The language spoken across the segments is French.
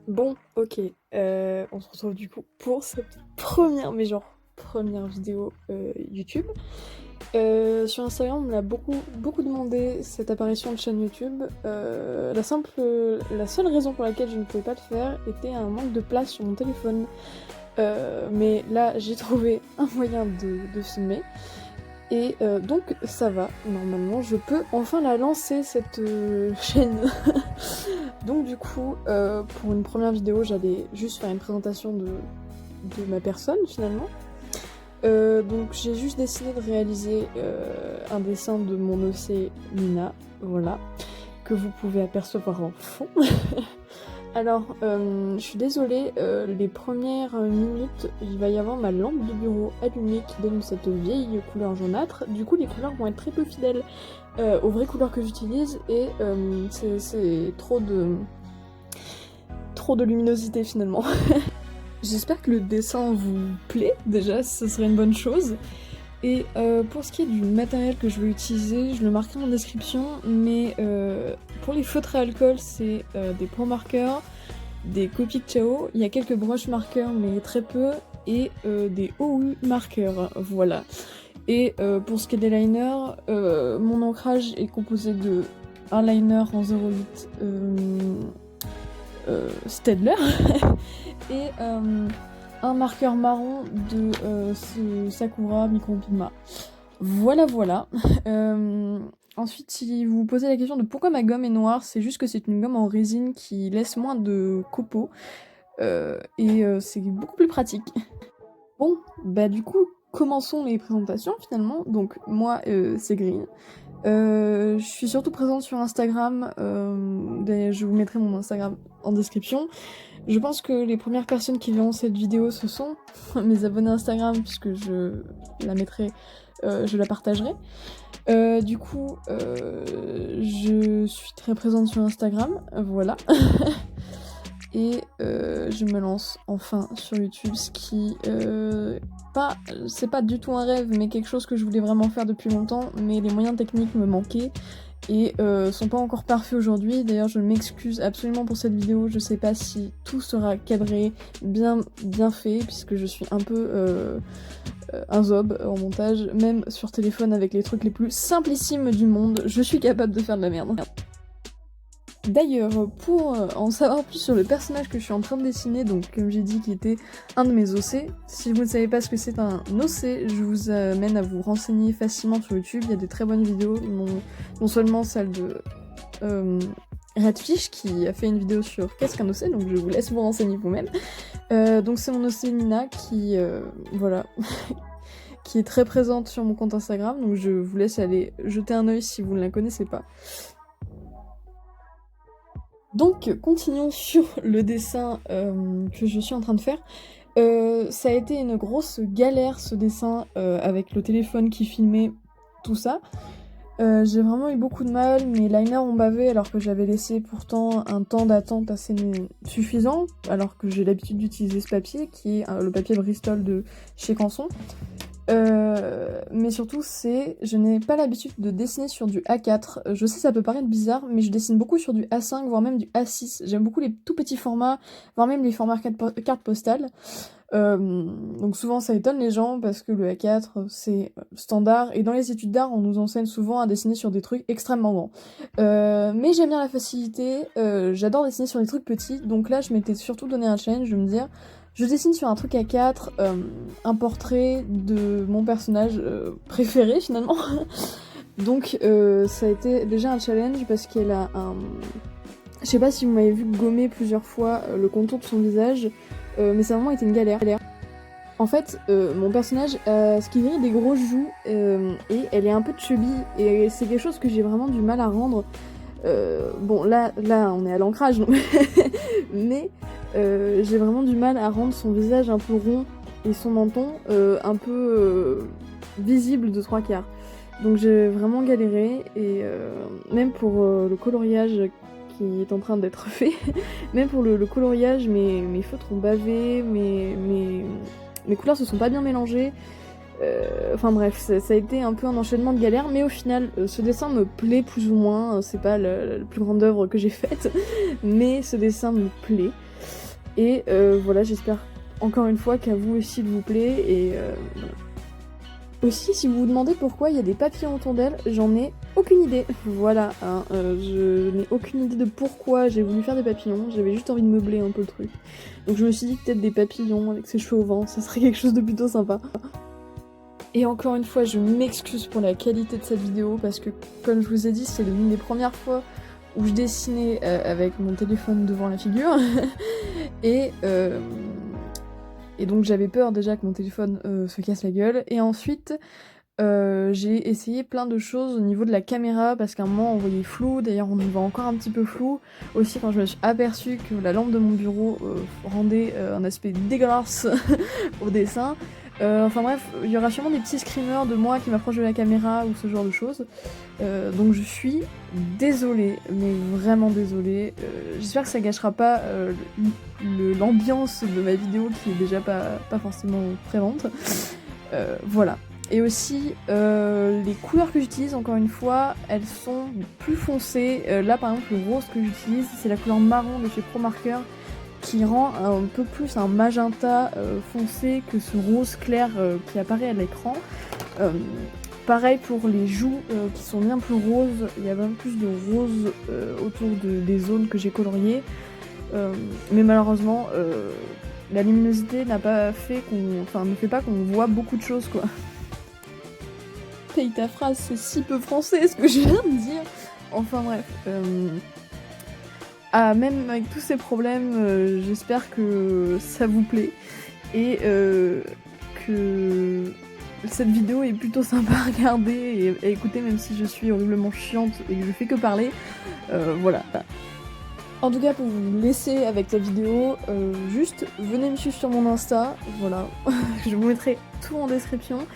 Bon, ok, on se retrouve du coup pour cette première vidéo YouTube. Sur Instagram, on me l'a beaucoup demandé cette apparition de chaîne YouTube. La seule raison pour laquelle je ne pouvais pas le faire était un manque de place sur mon téléphone. Mais là, j'ai trouvé un moyen de filmer. Et donc ça va, normalement je peux enfin la lancer cette chaîne. Donc du coup, pour une première vidéo, j'allais juste faire une présentation de ma personne finalement. Donc j'ai juste décidé de réaliser un dessin de mon OC Nina, voilà, que vous pouvez apercevoir en fond. Alors, je suis désolée, les premières minutes, il va y avoir ma lampe de bureau allumée qui donne cette vieille couleur jaunâtre. Du coup, les couleurs vont être très peu fidèles aux vraies couleurs que j'utilise et c'est trop de luminosité finalement. J'espère que le dessin vous plaît, déjà, ce serait une bonne chose. Et pour ce qui est du matériel que je vais utiliser, je le marquerai en description, mais pour les feutres à alcool, c'est des points marqueurs, des Copic Ciao, il y a quelques brush marqueurs, mais très peu, et des OU marqueurs, voilà. Et pour ce qui est des liners, mon ancrage est composé de un liner en 08 Staedtler et un marqueur marron de Sakura Micro Pigma. Voilà. Ensuite, si vous vous posez la question de pourquoi ma gomme est noire, c'est juste que c'est une gomme en résine qui laisse moins de copeaux et c'est beaucoup plus pratique. Bon, bah du coup, commençons les présentations finalement. Donc moi, c'est Green. Je suis surtout présente sur Instagram, d'ailleurs je vous mettrai mon Instagram en description. Je pense que les premières personnes qui verront cette vidéo ce sont mes abonnés Instagram puisque je la mettrai, je la partagerai. Du coup, je suis très présente sur Instagram, voilà. Et je me lance enfin sur YouTube, ce qui c'est pas du tout un rêve, mais quelque chose que je voulais vraiment faire depuis longtemps, mais les moyens techniques me manquaient et sont pas encore parfaits aujourd'hui. D'ailleurs, je m'excuse absolument pour cette vidéo, je sais pas si tout sera cadré, bien fait, puisque je suis un peu un zob en montage, même sur téléphone avec les trucs les plus simplissimes du monde, je suis capable de faire de la merde. D'ailleurs, pour en savoir plus sur le personnage que je suis en train de dessiner, donc comme j'ai dit qui était un de mes OC, si vous ne savez pas ce que c'est un OC, je vous amène à vous renseigner facilement sur YouTube, il y a des très bonnes vidéos, non seulement celle de Redfish qui a fait une vidéo sur qu'est-ce qu'un OC, donc je vous laisse vous renseigner vous-même. Donc c'est mon OC Nina qui, voilà, qui est très présente sur mon compte Instagram, donc je vous laisse aller jeter un œil si vous ne la connaissez pas. Donc, continuons sur le dessin que je suis en train de faire. Ça a été une grosse galère ce dessin avec le téléphone qui filmait tout ça. J'ai vraiment eu beaucoup de mal, mes liners ont bavé alors que j'avais laissé pourtant un temps d'attente assez suffisant, alors que j'ai l'habitude d'utiliser ce papier qui est le papier Bristol de chez Canson. Mais surtout je n'ai pas l'habitude de dessiner sur du A4. Je sais ça peut paraître bizarre, mais je dessine beaucoup sur du A5, voire même du A6. J'aime beaucoup les tout petits formats, voire même les formats cartes postales. Donc souvent ça étonne les gens parce que le A4 c'est standard et dans les études d'art on nous enseigne souvent à dessiner sur des trucs extrêmement grands. Mais j'aime bien la facilité, j'adore dessiner sur des trucs petits, donc là je m'étais surtout donné un challenge de me dire je dessine sur un truc A4, un portrait de mon personnage préféré finalement. Donc ça a été déjà un challenge parce qu'elle a un... Je sais pas si vous m'avez vu gommer plusieurs fois le contour de son visage, mais ça a vraiment été une galère. En fait, mon personnage a ce qui dirait des grosses joues et elle est un peu chubby et c'est quelque chose que j'ai vraiment du mal à rendre. Bon là on est à l'ancrage donc mais j'ai vraiment du mal à rendre son visage un peu rond et son menton un peu visible de 3/4. Donc j'ai vraiment galéré et même pour le coloriage qui est en train d'être fait, même pour le coloriage mes feutres ont bavé, mes couleurs se sont pas bien mélangées. Enfin bref, ça a été un peu un enchaînement de galères, mais au final, ce dessin me plaît plus ou moins. C'est pas la plus grande œuvre que j'ai faite, mais ce dessin me plaît. Et voilà, j'espère encore une fois qu'à vous aussi de vous plaît, et voilà. Aussi, si vous vous demandez pourquoi il y a des papillons autour d'elle, j'en ai aucune idée. Voilà, hein, je n'ai aucune idée de pourquoi j'ai voulu faire des papillons, j'avais juste envie de meubler un peu le truc. Donc je me suis dit que peut-être des papillons avec ses cheveux au vent, ça serait quelque chose de plutôt sympa. Et encore une fois, je m'excuse pour la qualité de cette vidéo, parce que comme je vous ai dit, c'est l'une des premières fois où je dessinais avec mon téléphone devant la figure. Et donc j'avais peur déjà que mon téléphone se casse la gueule. Et ensuite, j'ai essayé plein de choses au niveau de la caméra, parce qu'à un moment on voyait flou, d'ailleurs on y voit encore un petit peu flou. Aussi quand je me suis aperçue que la lampe de mon bureau rendait un aspect dégueulasse au dessin. Enfin bref, il y aura sûrement des petits screamers de moi qui m'approchent de la caméra ou ce genre de choses. Donc je suis désolée, mais vraiment désolée. J'espère que ça gâchera pas l'ambiance de ma vidéo qui est déjà pas forcément présente. Voilà. Et aussi, les couleurs que j'utilise, encore une fois, elles sont plus foncées. Là, par exemple, le rose que j'utilise, c'est la couleur marron de chez Pro Marker, qui rend un peu plus un magenta foncé que ce rose clair qui apparaît à l'écran. Pareil pour les joues qui sont bien plus roses, il y a même plus de rose autour des zones que j'ai coloriées. Mais malheureusement, la luminosité n'a pas fait ne fait pas qu'on voit beaucoup de choses, quoi. Paye ta phrase, c'est si peu français ce que je viens de dire. Enfin bref. Même avec tous ces problèmes, j'espère que ça vous plaît. Et que cette vidéo est plutôt sympa à regarder et à écouter, même si je suis horriblement chiante et que je fais que parler. Voilà. En tout cas, pour vous laisser avec la vidéo, juste venez me suivre sur mon Insta, voilà. Je vous mettrai tout en description.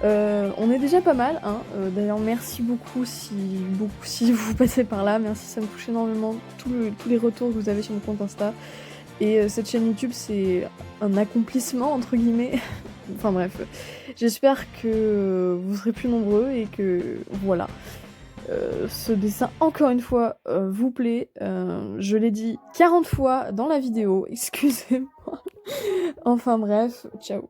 On est déjà pas mal, hein. D'ailleurs, merci beaucoup si vous passez par là. Merci, ça me touche énormément tous les retours que vous avez sur mon compte Insta. Et cette chaîne YouTube, c'est un accomplissement, entre guillemets. Enfin bref, j'espère que vous serez plus nombreux et que voilà. Ce dessin, encore une fois, vous plaît. Je l'ai dit 40 fois dans la vidéo, excusez-moi. Enfin bref, ciao.